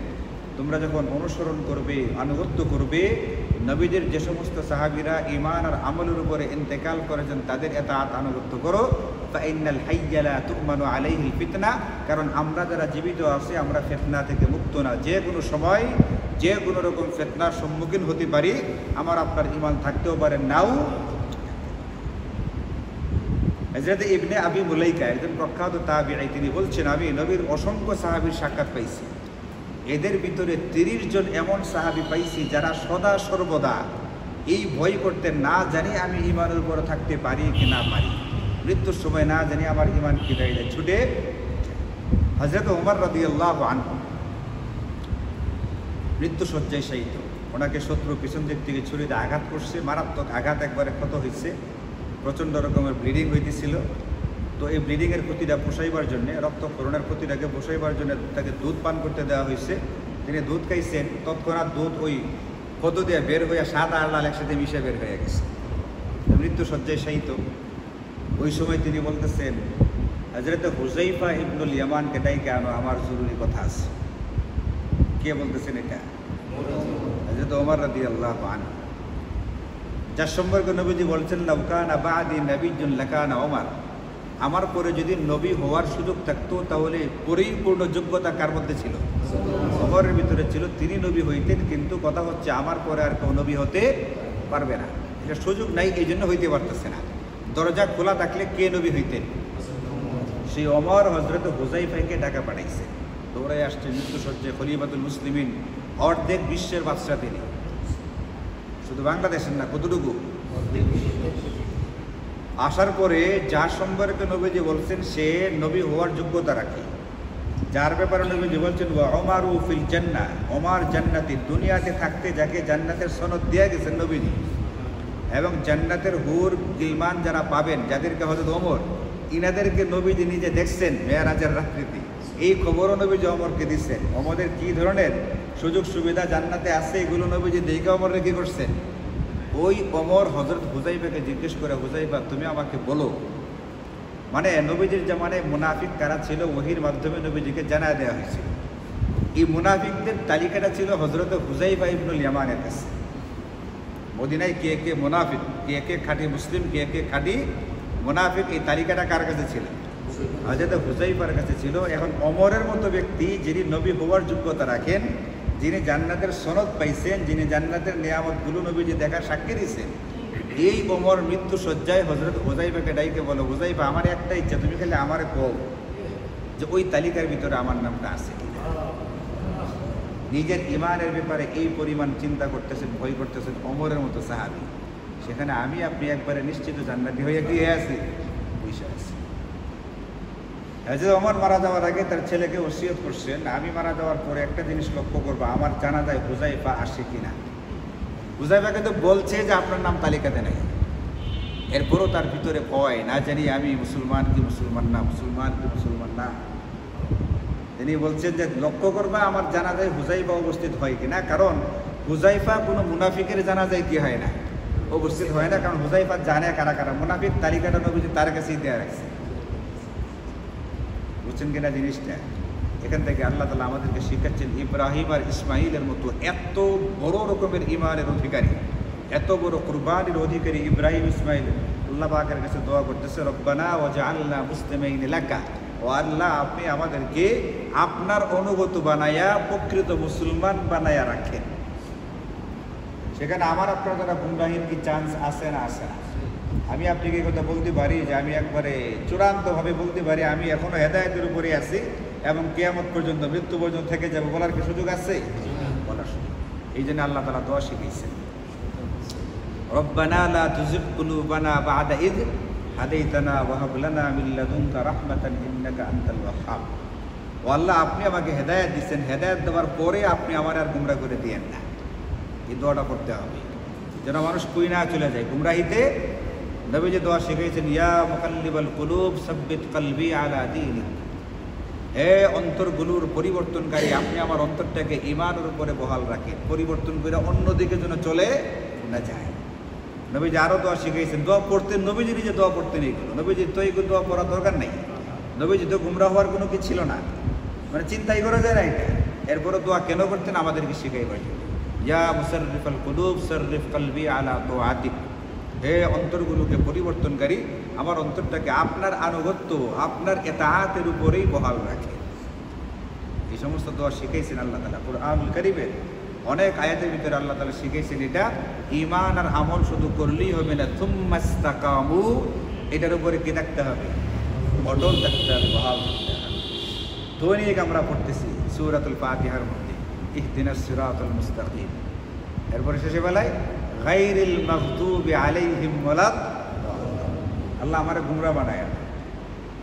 তোমরা যখন অনুসরণ করবে, আনুগত্য করবে, নবীদের যে সমস্ত সাহাবীরা ঈমান আর আমলের উপরে ইন্তেকাল করেছেন তাদের এতাআত আনুগত্য করো। ফাইন্নাল হাইয়্যা লা তু'মানু আলাইহিল ফিতনা, কারণ আমরা যারা জীবিত আছি আমরা ফিতনা থেকে মুক্ত না। যে কোনো সময় যে কোনো রকম ফিতনার সম্মুখীন হতে পারি, আমার আপনার ঈমান থাকতেও পারে, নাও। হযরত ইবনে আবি মুলাইকা একজন প্রখ্যাত তাবিঈ, তিনি বলছেন, আমি নবীর অসংখ্য সাহাবীর সাক্ষাৎ পাইছি, এদের ভিতরে 30 জন এমন সাহাবী পাইছি যারা সদা সর্বদা এই ভয় করতেন, না জানি আমি ঈমানের উপর থাকতে পারি কি না পারি, মৃত্যুর সময় না জানি আমার ঈমান কি হয়ে যায়, ছুটে। হযরত ওমর রাদিয়াল্লাহু আনহু মৃত্যু শয্যায় শায়িত, ওনাকে শত্রু পিছন দিক থেকে ছুরি দিয়ে আঘাত করছে, মারাত্মক আঘাত, একবারে ক্ষত হয়েছে, প্রচণ্ড রকমের ব্লিডিং হইতেছিল। তো এই ব্লিডিংয়ের ক্ষতিটা পোষাইবার জন্য, রক্তক্ষরণের ক্ষতিটাকে পোষাইবার জন্য তাকে দুধ পান করতে দেওয়া হয়েছে। তিনি দুধ খাইছেন, তৎক্ষণাৎ দুধ ওই ক্ষত দিয়ে বের হয়ে সাদা আর লাল একসাথে মিশে বের হয়ে গেছে, মৃত্যু শয্যায় শায়িত। ওই সময় তিনি বলতেছেন, হযরত হুযাইফা ইবনুল ইয়ামানকে ডাইকে আনো, আমার জরুরি কথা আছে। কে বলতেছেন এটা? হযরত ওমর রাদিয়াল্লাহু আনহু, যার সম্পর্কে নবীজি বলছেন, লাউ কানা বা'দি নাবিয়্যুন লাকানা ওমর, আমার পরে যদি নবী হওয়ার সুযোগ থাকতো তাহলে পরিপূর্ণ যোগ্যতা কার মধ্যে ছিল? ওমরের ভিতরে ছিল। তিনি নবী হইতেন, কিন্তু কথা হচ্ছে আমার পরে আর কেউ নবী হতে পারবে না, এটা সুযোগ নাই, এই জন্য হইতে পারতেছে না। দরজা খোলা থাকলে কে নবী হইতেন? সেই ওমর হযরত হুযাইফাকে ডাকা পাঠাইছে, দৌড়াই আসছে মৃত্যু সজ্জায়, খলিফাতুল মুসলিমিন, অর্ধেক বিশ্বের বাদশা তিনি, শুধু বাংলাদেশের না, কতটুকু? আসার পরে যার সম্পর্কে নবীজি বলছেন সে নবী হওয়ার যোগ্যতা রাখে, যার ব্যাপারে নবীজি বলছেন ওয়া ওমারু ফিল জান্নাহ, ওমর জান্নাতি, দুনিয়াতে থাকতে যাকে জান্নাতের সনদ দিয়ে গেছেন নবীজি, এবং জান্নাতের হুর গিলমান যারা পাবেন, যাদেরকে হযরত ওমর, ইনাদেরকে নবীজি নিজে দেখছেন মেরাজের রাত্রিতে, এই খবরও নবীজি ওমরকে দিচ্ছেন। ওমরের কী ধরনের সুযোগ সুবিধা জান্নাতে আছে এগুলো নবীজি দেখে ওমরকে কী করছেন? ওই ওমর হযরত হুযাইফাকে জিজ্ঞেস করে, হুযাইফা তুমি আমাকে বলো, মানে নবীজির জামানে মুনাফিক কারা ছিল ওহীর মাধ্যমে নবীজিকে জানায় দেওয়া হয়েছিল। এই মুনাফিকদের তালিকাটা ছিল হযরত হুযাইফা ইবনুল ইয়ামানের কাছে। মদিনায় কে কে মুনাফিক, কে কে খাঁটি মুসলিম, কে কে খাঁটি মুনাফিক, এই তালিকাটা কার কাছে ছিল? হযরত হুযাইফার কাছে ছিল। এখন ওমরের মতো ব্যক্তি, যিনি নবী হওয়ার যোগ্যতা রাখেন, যিনি জান্নাতের সনদ পাইছেন, যিনি জান্নাতের নিয়ামতগুলো নবীজি দেখার সাক্ষী দিয়েছেন, এই ওমর মৃত্যু শয্যায় হযরত হুযাইফাকে ডাইকে বলো, হুযাইফা আমার একটা ইচ্ছা, তুমি খালি আমারে কও যে ওই তালিকার ভিতরে আমার নামটা আছে কিনা। নিজের ঈমানের ব্যাপারে এই পরিমাণ চিন্তা করতেছেন, ভয় করতেছেন ওমরের মতো সাহাবী, সেখানে আমি আপনি একবারে নিশ্চিত জান্নাতি হয়ে গিয়ে আছি, বসে আছি। ওমর মারা যাওয়ার আগে তার ছেলেকে ওসিয়ত করছেন, আমি মারা যাওয়ার পরে একটা জিনিস লক্ষ্য করবো, আমার জানাজায় হুযাইফা আসে কিনা। হুযাইফাকে তো বলছে যে আপনার নাম তালিকাতে নেই, এরপরও তার ভিতরে ভয়, না জানি আমি মুসলমান কি মুসলমান না, মুসলমান কি মুসলমান না। তিনি বলছেন যে লক্ষ্য করবা আমার জানাজায় হুযাইফা উপস্থিত হয় কিনা, কারণ হুযাইফা কোনো মুনাফিকের জানাজায় কি হয় না, উপস্থিত হয় না, কারণ হুযাইফা জানে কারা কারা মুনাফিক, তালিকাটা নবীজি তার কাছেই দেওয়া রাখছে। বুঝছেন কিনা জিনিসটা? এখান থেকে আল্লাহ তাআলা আমাদেরকে শিখাচ্ছেন, ইব্রাহিম আর ইসমাইলের মতো এত বড় রকমের ঈমানের অধিকারী, এত বড় কুরবানির অধিকারী ইব্রাহিম ইসমাইল আল্লাহ পাকের কাছে দোয়া করতেছে, রব্বানা ওয়াজআলনা মুসলিমাইন লাকা, ও আল্লাহ আপনি আমাদেরকে আপনার অনুগত বানায়া প্রকৃত মুসলমান বানায়া রাখেন। সেখানে আমার আপনার দ্বারা গুমরাহির কি চান্স আছে না? আছে না? আমি আপনাকে এই কথা বলতে পারি যে আমি একবারে চূড়ান্তভাবে বলতে পারি আমি এখনো হেদায়েতের উপরে আছি এবং কিয়ামত পর্যন্ত, মৃত্যু পর্যন্ত থেকে যাব, বলার কি সুযোগ আছে? বলার সুযোগ। এই জন্য আল্লাহ তাআলা দোয়া শিখিয়েছেন, রব্বানা লা তুযিগ কুলুবানা বা'দা ইয হাদাইতানা ওয়া হাব লানা মিন লাদুনকা রাহমাতান ইন্নাকা আনতাল ওয়াহ্হাব। ও আল্লাহ আপনি আমাকে হেদায়েত দিচ্ছেন, হেদায়েত দেওয়ার পরে আপনি আমার আর গুমরা করে দিয়েন না। এই দোয়াটা করতে হবে যেন মানুষ কুই না চলে যায় গুমরাহিতে। নবীজি দোয়া শিখিয়েছেন, ইয়া মুকাল্লিবাল কুলুব সাব্বিত কলবি আলা দীনিক, হে অন্তরগুলোর পরিবর্তনকারী, আপনি আমার অন্তরটাকে ঈমানের উপরে বহাল রাখেন, পরিবর্তন করে অন্যদিকে যেন চলে না যায়। নবীজি আরও দোয়া শিখিয়েছেন, দোয়া পড়তেন, নবীজি নিজে দোয়া পড়তেন এইগুলো। নবীজি তো এইগুলো দোয়া পড়ার দরকার নেই, নবীজি তো গুমরা হওয়ার কোনো কিছু ছিল না, মানে চিন্তাই করা যায় না এটা। এরপরে দোয়া কেন করতেন আমাদেরকে শিখাইবার জন্য। ইয়া মুসাররিফাল কুলুব সাররিফ কলবি আলা তাআতিক, হে অন্তরগুলোকে পরিবর্তনকারী, আমার অন্তরটাকে আপনার আনুগত্য, আপনার ইতাআতের উপরেই বহাল রাখে। এই সমস্ত দোয়া শিখাইছেন আল্লাহ তাআলা কুরআনুল কারীমের অনেক আয়াতের ভিতরে। আল্লাহ তাআলা শিখাইছেন এটা ঈমান আর আমল শুধু করলেই হবে না, সুম্মাস্তাকামু, এটার উপরে কি থাকতে হবে? অটল থাকতে হবে, বহাল থাকতে হবে। দৈনিক আমরা পড়তেছি সূরাতুল ফাতিহার মধ্যে ইহদিনাস সিরাতাল মুস্তাকিম, এরপরে শেষে বেলায় গায়রিল মাগদুবি আলাইহিম ওয়ালাদ, আল্লাহ আমারে গুমরা বানায়,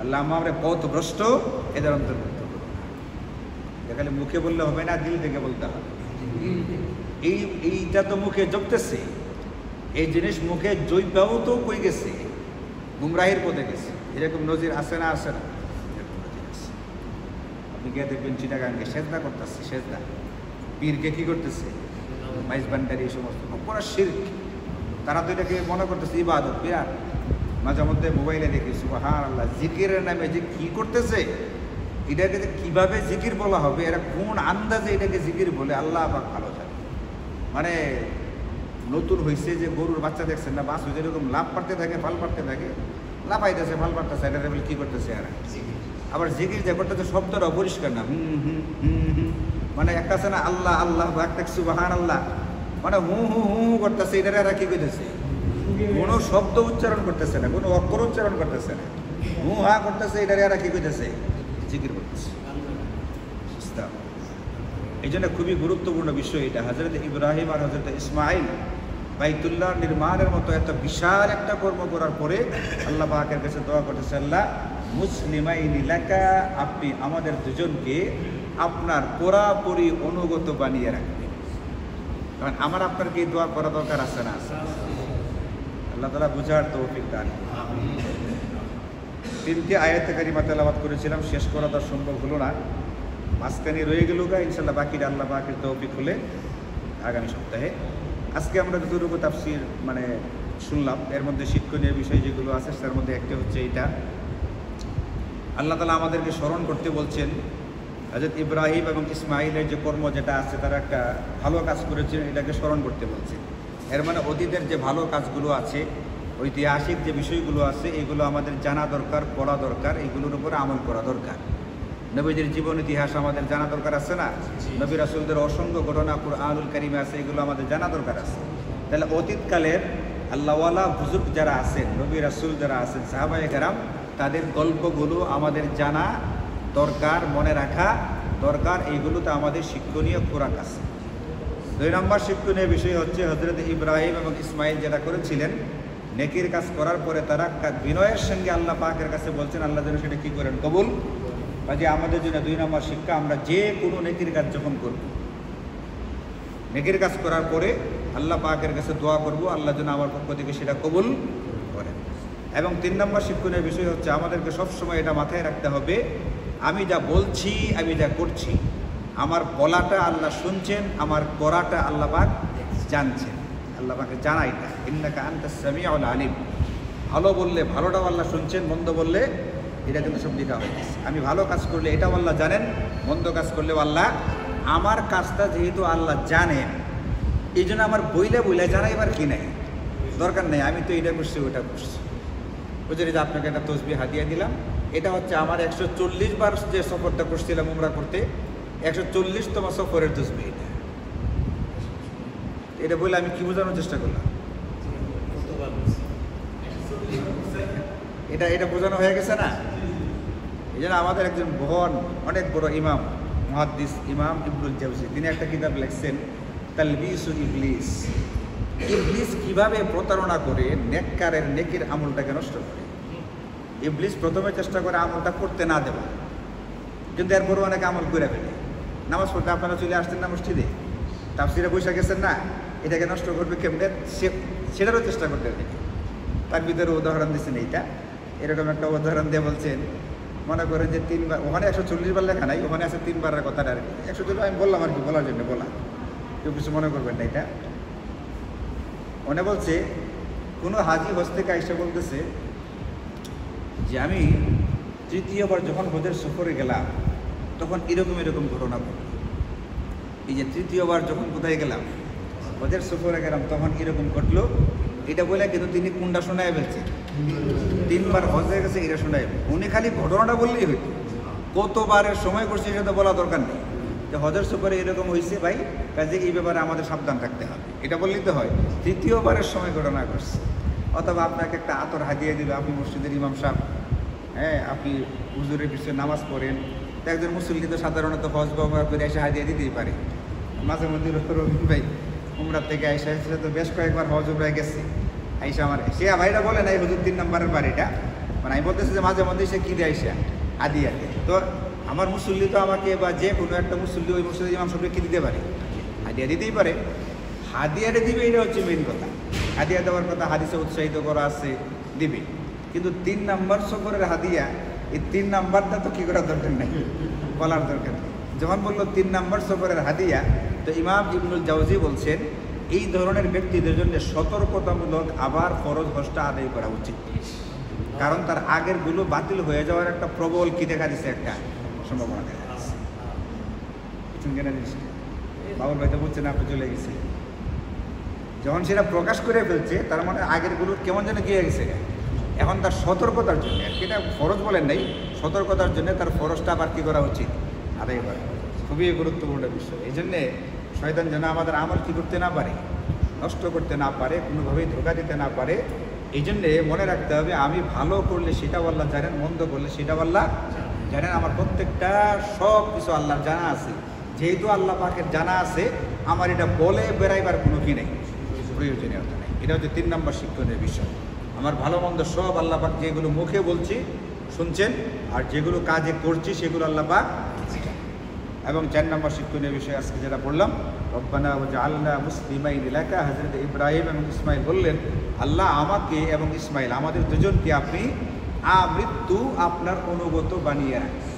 আল্লাহ আমারে পথভ্রষ্ট এদের অন্তর্ভুক্ত করুন। খালি মুখে বললে হবে না, দিল থেকে বলতে হবে। এইটা তো মুখে জপতেছে, এই জিনিস মুখে জৈবাও তো কই গেছে, গুমরাহির পথে গেছে। এরকম নজির আছে না? আছে না? আপনি গিয়ে দেখবেন চিটাগাঙ্গে সেজদা করতেছে, সেজদা পীরকে কি করতেছে, মাইজবান্ডারি, এই সমস্ত পুরো শিরক। তারা তো এটাকে মনে করতেছে ইবাদত। বিরাট মাঝে মধ্যে মোবাইলে দেখি সুবহানাল্লাহ, জিকিরের নামে যে কি করতেছে, এটাকে যে কীভাবে জিকির বলা হবে, এরা কোন আন্দাজে এটাকে জিকির বলে আল্লাহ পাক ভালো জানে। মানে নতুন হয়েছে যে গরুর বাচ্চা দেখছেন না, বাস যেরকম লাভ পাড়তে থাকে, ফাল পাড়তে থাকে, লাফাইতেছে, ফাল পাড়তেছে, এটা বলে কী করতেছে এরা? আবার জিকির যে করতেছে শব্দটা অপরিষ্কার না, হুম হুম হুম হুম, মানে একটা আছে না আল্লাহ আল্লাহ, একটা সুবহানাল্লাহ, মানে হু হু হু করতেছে। এটারে এরা কি করতেছে? কোনো শব্দ উচ্চারণ করতেছে না, কোনো অক্ষর উচ্চারণ করতেছে না, হু হা করতেছে। এটারে এরা কি করতেছে? জিকির করতেছে। এই জন্য খুবই গুরুত্বপূর্ণ বিষয় এটা। হযরত ইব্রাহিম আর হযরত ইসমাঈল বাইতুল্লাহ নির্মাণের মতো এত বিশাল একটা কর্ম করার পরে আল্লাহ পাকের কাছে দোয়া করতেছে, আল্লাহ মুসলিমাইনি লাকা, আপনি আমাদের দুজনকে আপনার পুরাপুরি অনুগত বানিয়ে রাখবেন। কারণ আমার আপনার কি দোয়া করা দরকার আছে না? আল্লাহ তাআলা বুঝার তৌফিক দান করুন। 3টি আয়াতে কারিমা তেলাওয়াত করেছিলাম, শেষ করা তো সম্ভব হলো না, মাঝখানে রয়ে গেল গা। ইনশাআল্লাহ বাকিটা আল্লাহ পাকের তৌফিক হলে আগামী সপ্তাহে। আজকে আমরা যতটুকু তাফসীর মানে শুনলাম, এর মধ্যে শিক্ষণীয় বিষয় যেগুলো আছে তার মধ্যে একটা হচ্ছে এটা, আল্লাহ তাআলা আমাদেরকে স্মরণ করতে বলছেন হযরত ইব্রাহিম এবং ইসমাঈলের যে কর্ম যেটা আছে, তারা একটা ভালো কাজ করেছেন, এটাকে স্মরণ করতে বলছেন। এর মানে অতীতের যে ভালো কাজগুলো আছে, ঐতিহাসিক যে বিষয়গুলো আছে, এগুলো আমাদের জানা দরকার, পড়া দরকার, এগুলোর উপরে আমল করা দরকার। নবীদের জীবন ইতিহাস আমাদের জানা দরকার আছে না? নবী রাসূলদের অসংখ্য ঘটনা কুরআনুল কারীমে আছে, এগুলো আমাদের জানা দরকার আছে। তাহলে অতীতকালের আল্লাহওয়ালা বুজুর্গ যারা আছেন, নবী রাসূল যারা আছেন, সাহাবায়ে কেরাম, তাদের গল্পগুলো আমাদের জানা দরকার, মনে রাখা দরকার। এইগুলোতে আমাদের শিক্ষণীয় খোরাক আছে। 2 নম্বর শিক্ষণীয় বিষয় হচ্ছে হযরত ইব্রাহিম এবং ইসমাঈল যেটা করেছিলেন, নেকির কাজ করার পরে তারা বিনয়ের সঙ্গে আল্লাহ পাকের কাছে বলছেন, আল্লাহ যেন সেটা কী করেন, কবুল। কাজে আমাদের জন্য 2 নম্বর শিক্ষা, আমরা যে কোনো নেকির কাজ যখন করব, নেকির কাজ করার পরে আল্লাহ পাকের কাছে দোয়া করব, আল্লাহ যেন আমার পক্ষ থেকে সেটা কবুল করেন। এবং 3 নম্বর শিক্ষণীয় বিষয় হচ্ছে আমাদেরকে সবসময় এটা মাথায় রাখতে হবে, আমি যা বলছি, আমি যা করছি, আমার বলাটা আল্লাহ শুনছেন, আমার করাটা আল্লাহ পাক জানছেন। আল্লাহ পাকে জানা এটা, ইন্নাকা আনতাস সামিউল আলিম। ভালো বললে ভালোটাও আল্লাহ শুনছেন, মন্দ বললে এটা কিন্তু সব লেখা হয়ে গেছে। আমি ভালো কাজ করলে এটাও আল্লাহ জানেন, মন্দ কাজ করলেও আল্লাহ। আমার কাজটা যেহেতু আল্লাহ জানেন, এই জন্য আমার বইলে জানাইবার কি নাই, দরকার নেই। আমি তো এটা করছি, ওটা করছি, বুঝলেন? যে আপনাকে একটা তসবিহ হাদিয়া দিলাম, এটা হচ্ছে আমার 140 বার যে সফরটা করছিলাম উমরা করতে, 140তম সফরের তসবিহ। এটা বলে আমি কি বোঝানোর চেষ্টা করলাম? এটা বোঝানো হয়ে গেছে না? এই জন্য আমাদের একজন বহন অনেক বড় ইমাম, মুহাদ্দিস ইমাম ইবনুল জাওজি, তিনি একটা কিতাব লিখছেন তালবিসু ইবলিস। ইবলিস কিভাবে প্রতারণা করে নেককারের নেকির আমলটাকে নষ্ট করে। ইবলিস প্রথমে চেষ্টা করে আমলটা করতে না দেওয়া, কিন্তু এরপরও অনেক আমল করে ফেলে। নামাজ পড়তে আপনারা চলে আসতেন না মসজিদে, তাফসিরে বসে গেছেন না, এটাকে নষ্ট করবে কেমনে, সেটারও চেষ্টা করতে থাকে। তার ভিতরে উদাহরণ দিচ্ছেন এইটা, এরকম একটা উদাহরণ দিয়ে বলছেন, মনে করেন যে 3 বার, ওখানে 140 বার লেখা নাই, ওখানে আছে 3 বারের কথাটা আর কি 140 আমি বললাম আর কি, বলার জন্য বলা, কেউ কিছু মনে করবেন না। এটা মনে বলছে কোনো হাজি হজ থেকে আইসা বলতেছে যে আমি তৃতীয়বার যখন হজের সফরে গেলাম তখন এরকম ঘটনা ঘটল। এই যে তৃতীয়বার যখন কোথায় গেলাম, হজের সফরে গেলাম, তখন এরকম ঘটলো। এটা বলে কিন্তু তিনি কোনটা শোনায় ফেলছে, 3 বার হজ হয়ে গেছে এটা শোনায়। উনি খালি ঘটনাটা বললেই হইতো, কতবারের সময় করছে সেটা বলা দরকার নেই যে হজের সফরে এরকম হয়েছে ভাই, কাজে এই ব্যাপারে আমাদের সাবধান থাকতে হবে, এটা বললেই তো হয়। তৃতীয়বারের সময় ঘটনা ঘটছে, অথবা আপনাকে একটা আতর হাদিয়ে দিল, আপনি মসজিদের ইমাম সাহেব, হ্যাঁ, আপনি হুজুরের পিছনে নামাজ পড়েন, তো একজন মুসল্লি তো সাধারণত হজ ব্যবহার করে এসে হাদিয়া দিতেই পারে। মাঝে মধ্যে রবিন ভাই উমরার থেকে আইসা এসে তো বেশ কয়েকবার হজ উমরায় গেছে, আইসা আমার সে ভাইটা বলে না এই হুজুর 3 নম্বরের বাড়িটা, মানে আমি বলতেছি যে মাঝে মধ্যে সে কী দিয়ে আইসা হাদিয়া দেয়। তো আমার মুসল্লি তো আমাকে বা যে কোনো একটা মুসল্লি ওই মসজিদের ইমাম সাহেবকে কী দিতে পারে, হাদিয়া দিতেই পারে। হাদিয়াটা দিবে এটা হচ্ছে মেন কথা, হাদিয়া দেওয়ার কথা হাদিসে উৎসাহিত করা আছে, দিবে। কিন্তু 3 নম্বর সফরের হাদিয়া, এই 3 নম্বরটা তো কী করার দরকার নেই, বলার দরকার নেই। যখন বললো 3 নম্বর সফরের হাদিয়া, তো ইমাম ইবনুল জাওজি বলছেন এই ধরনের ব্যক্তিদের জন্য সতর্কতামূলক আবার ফরজ হজটা আদায় করা উচিত, কারণ তার আগেরগুলো বাতিল হয়ে যাওয়ার একটা প্রবল কি দেখা দিচ্ছে, একটা সম্ভাবনা দেখা যাচ্ছে। বাবুল ভাই তো বলছেন আপনি চলে গেছে, যখন সেটা প্রকাশ করে ফেলছে তার মানে আগেরগুলো কেমন যেন গিয়ে গেছে। এখন তার সতর্কতার জন্য, এটা ফরজ বলেন নাই, সতর্কতার জন্য তার ফরজটা আবার কী করা উচিত, আদায় করা খুবই গুরুত্বপূর্ণ বিষয়। এই জন্যে শয়তান যেন আমাদের আমল কী করতে না পারে, নষ্ট করতে না পারে, কোনোভাবেই ধোঁকা দিতে না পারে। এই জন্যে মনে রাখতে হবে আমি ভালো করলে সেটাও আল্লাহ জানেন, মন্দ করলে সেটাও আল্লাহ জানেন। আমার প্রত্যেকটা সব কিছু আল্লাহর জানা আছে, যেহেতু আল্লাহ পাকের জানা আছে, আমার এটা বলে বেড়াইবার কোনো কি নেই, প্রয়োজনীয়তা নেই। এটা হচ্ছে 3 নম্বর শিক্ষণীয় বিষয়। আমার ভালো মন্দ সব আল্লাহ পাক, যেগুলো মুখে বলছি শুনছেন, আর যেগুলো কাজে করছি সেগুলো আল্লাহ পাক। এবং 4 নম্বর শিক্ষণীয় বিষয় আজকে যেটা পড়লাম, রব্বানা ওয়াজআলনা মুসলিমাইন লাকা, হযরত ইব্রাহিম এবং ইসমাইল বললেন আল্লাহ আমাকে এবং ইসমাইল আমাদের দুজনকে আপনি আমৃত্যু আপনার অনুগত বানিয়ে রাখেন।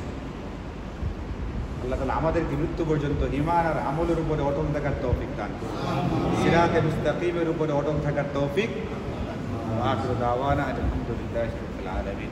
আল্লাহ তাআলা আমাদেরকে মৃত্যু পর্যন্ত ঈমান আর আমলের উপরে অটল থাকার তৌফিক দান করুন, সিরাতে মুস্তাকিমের উপরে অটল থাকার তৌফিক। ওয়া আখিরু দাওয়ানা আলহামদুলিল্লাহি রাব্বিল আলামিন।